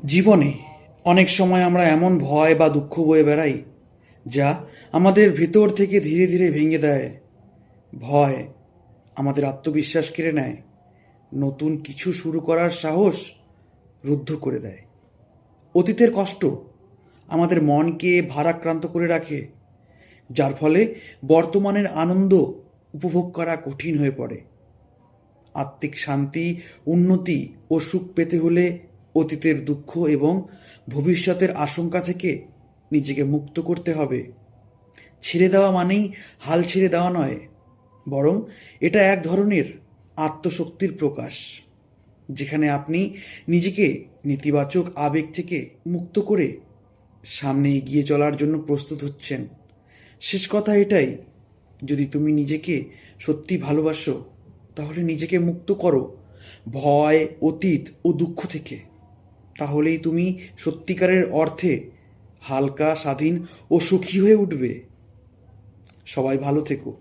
জীবনে অনেক সময় আমরা এমন ভয় বা দুঃখ বয়ে বেড়াই যা আমাদের ভেতর থেকে ধীরে ধীরে ভেঙে দেয়। ভয় আমাদের আত্মবিশ্বাস কেড়ে নেয়, নতুন কিছু শুরু করার সাহস রুদ্ধ করে দেয়। অতীতের কষ্ট আমাদের মনকে ভারাক্রান্ত করে রাখে, যার ফলে বর্তমানের আনন্দ উপভোগ করা কঠিন হয়ে পড়ে। আত্মিক শান্তি, উন্নতি ও সুখ পেতে হলে অতীতের দুঃখ এবং ভবিষ্যতের আশঙ্কা থেকে নিজেকে মুক্ত করতে হবে। ছেড়ে দেওয়া মানেই হাল ছেড়ে দেওয়া নয়, বরং এটা এক ধরনের আত্মশক্তির প্রকাশ, যেখানে আপনি নিজেকে নেতিবাচক আবেগ থেকে মুক্ত করে সামনে এগিয়ে চলার জন্য প্রস্তুত হচ্ছেন। শেষ কথা এটাই, যদি তুমি নিজেকে সত্যি ভালোবাসো তাহলে নিজেকে মুক্ত করো ভয়, অতীত ও দুঃখ থেকে। তাহলেই তুমি সত্যিকারের অর্থে হালকা, স্বাধীন ও সুখী হয়ে উঠবে। সবাই ভালো থেকো।